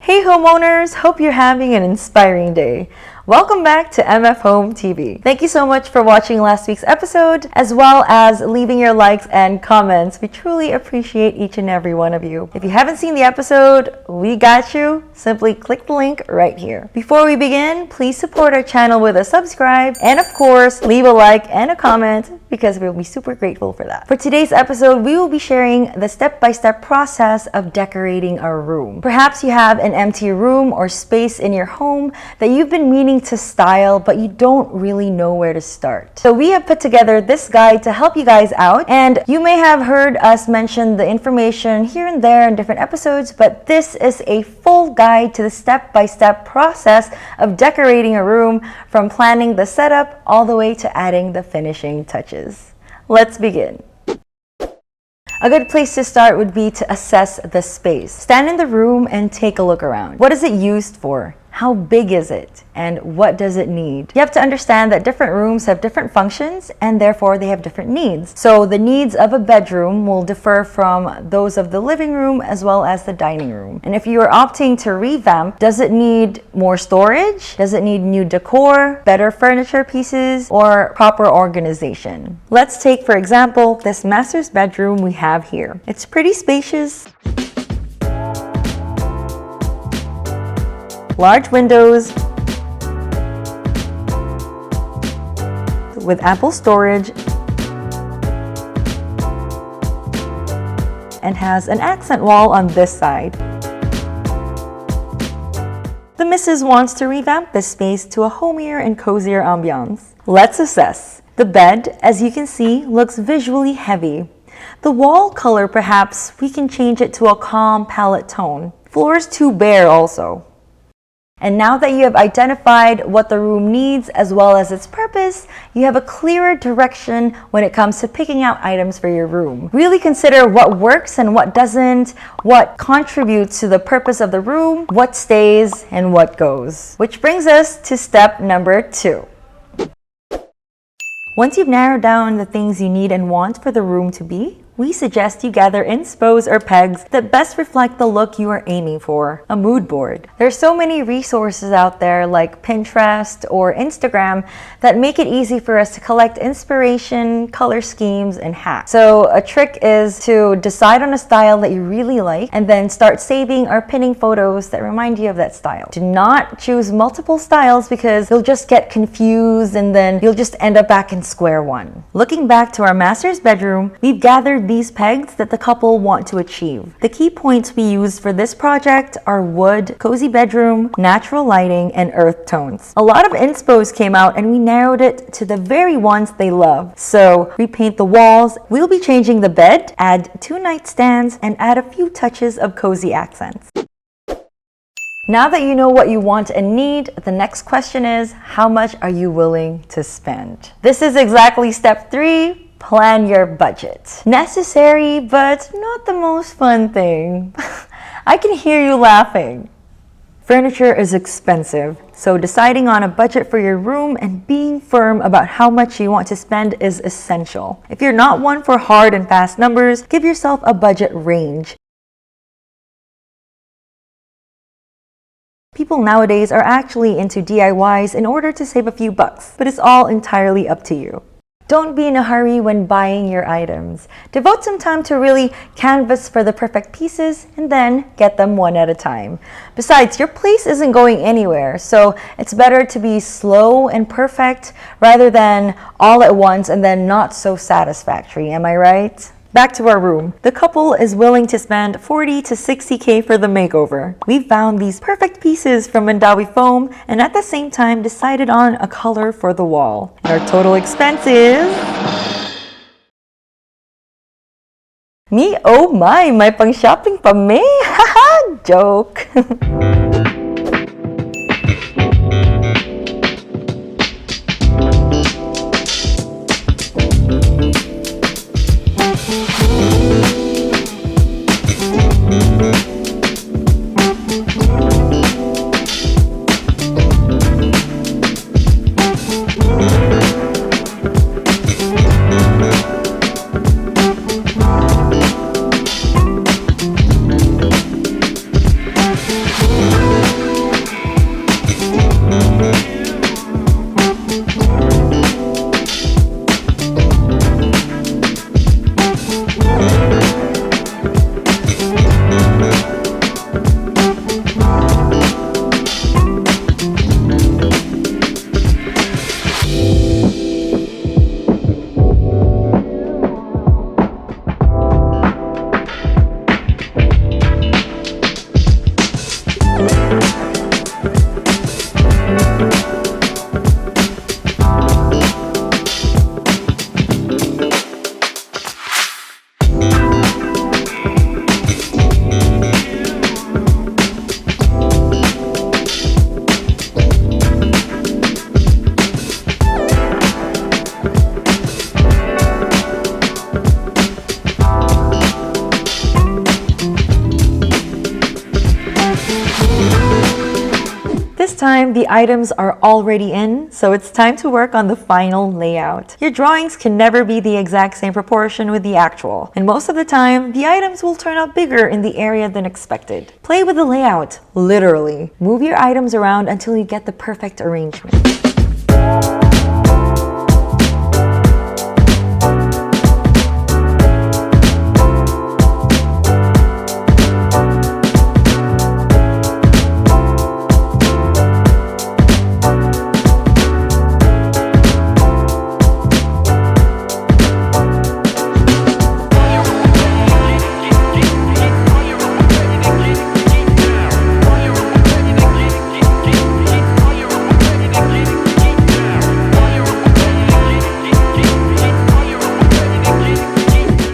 Hey homeowners, hope you're having an inspiring day. Welcome back to MF Home TV. Thank you so much for watching last week's episode, as well as leaving your likes and comments. We truly appreciate each and every one of you. If you haven't seen the episode, we got you. Simply click the link right here. Before we begin, please support our channel with a subscribe, and of course, leave a like and a comment because we'll be super grateful for that. For today's episode, we will be sharing the step-by-step process of decorating a room. Perhaps you have an empty room or space in your home that you've been meaning to style, but you don't really know where to start. So we have put together this guide to help you guys out, and you may have heard us mention the information here and there in different episodes, but this is a full guide to the step-by-step process of decorating a room, from planning the setup all the way to adding the finishing touches. Let's begin. A good place to start would be to assess the space. Stand in the room and take a look around. What is it used for? How big is it? And what does it need? You have to understand that different rooms have different functions and therefore they have different needs. So the needs of a bedroom will differ from those of the living room as well as the dining room. And if you are opting to revamp, does it need more storage? Does it need new decor, better furniture pieces, or proper organization? Let's take, for example, this master's bedroom we have here. It's pretty spacious. Large windows with ample storage, and has an accent wall on this side. The missus wants to revamp this space to a homier and cozier ambiance. Let's assess. The bed, as you can see, looks visually heavy. The wall color, perhaps we can change it to a calm palette tone. Floor is too bare also. And now that you have identified what the room needs as well as its purpose, you have a clearer direction when it comes to picking out items for your room. Really consider what works and what doesn't, what contributes to the purpose of the room, what stays and what goes. Which brings us to step number 2. Once you've narrowed down the things you need and want for the room to be, we suggest you gather inspos or pegs that best reflect the look you are aiming for, a mood board. There's so many resources out there like Pinterest or Instagram that make it easy for us to collect inspiration, color schemes, and hacks. So a trick is to decide on a style that you really like and then start saving or pinning photos that remind you of that style. Do not choose multiple styles because you'll just get confused and then you'll just end up back in square one. Looking back to our master's bedroom, we've gathered these pegs that the couple want to achieve. The key points we used for this project are wood, cozy bedroom, natural lighting, and earth tones. A lot of inspos came out and we narrowed it to the very ones they love. So repaint the walls, we'll be changing the bed, add 2 nightstands, and add a few touches of cozy accents. Now that you know what you want and need, the next question is, how much are you willing to spend? This is exactly step 3. Plan your budget. Necessary, but not the most fun thing. I can hear you laughing. Furniture is expensive, so deciding on a budget for your room and being firm about how much you want to spend is essential. If you're not one for hard and fast numbers, give yourself a budget range. People nowadays are actually into DIYs in order to save a few bucks, but it's all entirely up to you. Don't be in a hurry when buying your items. Devote some time to really canvas for the perfect pieces and then get them one at a time. Besides, your place isn't going anywhere, so it's better to be slow and perfect rather than all at once and then not so satisfactory. Am I right? Back to our room. The couple is willing to spend $40 to $60K for the makeover. We found these perfect pieces from Mandawi Foam and at the same time decided on a color for the wall. Our total expense is... Me? Oh my! May pang shopping pa me! Haha! Joke! time, the items are already in, so it's time to work on the final layout. Your drawings can never be the exact same proportion with the actual, and most of the time, the items will turn out bigger in the area than expected. Play with the layout, literally. Move your items around until you get the perfect arrangement.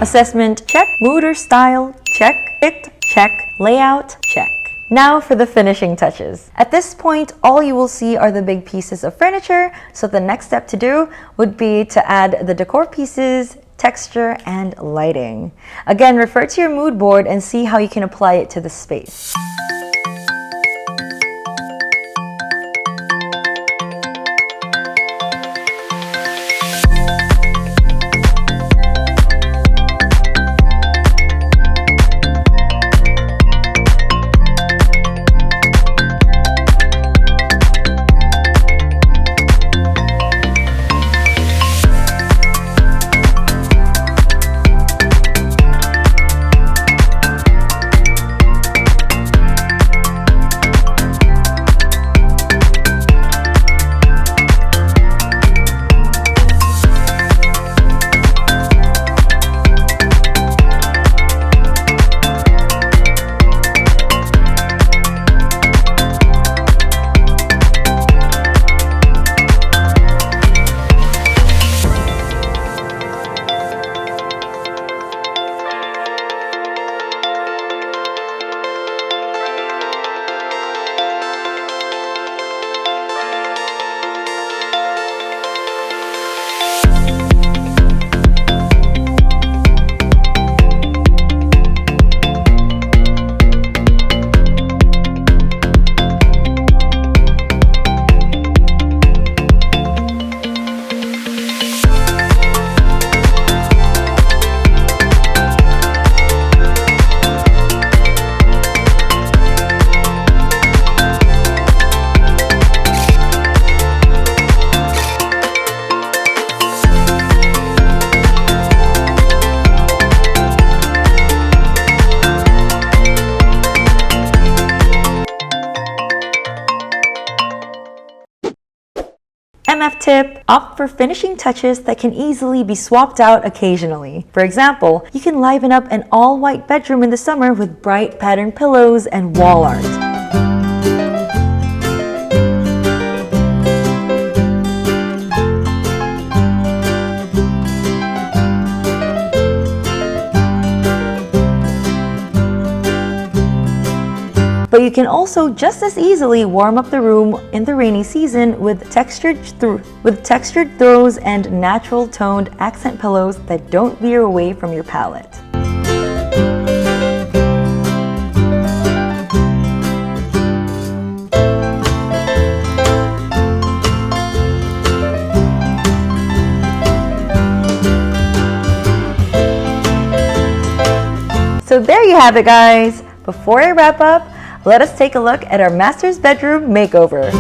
Assessment, check. Mood or style, check. Fit, check. Layout, check. Now for the finishing touches. At this point, all you will see are the big pieces of furniture, so the next step to do would be to add the decor pieces, texture, and lighting. Again, refer to your mood board and see how you can apply it to the space. MF tip, opt for finishing touches that can easily be swapped out occasionally. For example, you can liven up an all-white bedroom in the summer with bright patterned pillows and wall art. But you can also just as easily warm up the room in the rainy season with textured throws and natural toned accent pillows that don't veer away from your palette. So there you have it, guys. Before I wrap up, let us take a look at our master's bedroom makeover.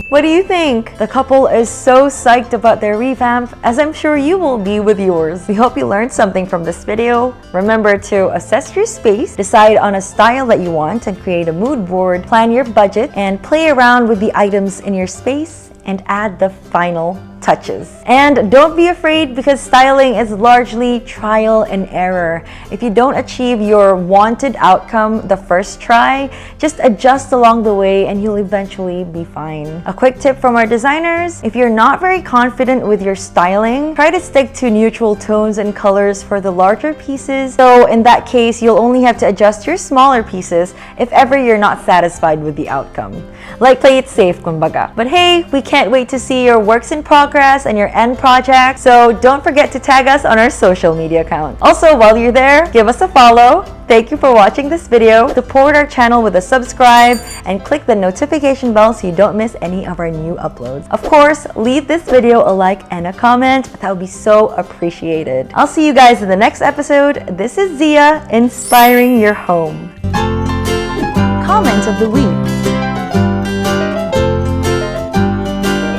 What do you think? The couple is so psyched about their revamp, as I'm sure you will be with yours. We hope you learned something from this video. Remember to assess your space, decide on a style that you want, and create a mood board, plan your budget, and play around with the items in your space, and add the final touches. And don't be afraid because styling is largely trial and error. If you don't achieve your wanted outcome the first try, just adjust along the way and you'll eventually be fine. A quick tip from our designers: if you're not very confident with your styling, try to stick to neutral tones and colors for the larger pieces. So in that case, you'll only have to adjust your smaller pieces if ever you're not satisfied with the outcome. Like, play it safe, kumbaga. But hey, we can't wait to see your works in progress and your end project, so don't forget to tag us on our social media accounts. Also, while you're there, give us a follow. Thank you for watching this video. Support our channel with a subscribe and click the notification bell so you don't miss any of our new uploads. Of course, leave this video a like and a comment. That would be so appreciated. I'll see you guys in the next episode. This is Zia, inspiring your home. Comment of the week.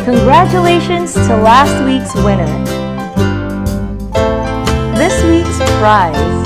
Congratulations to last week's winner. This week's prize.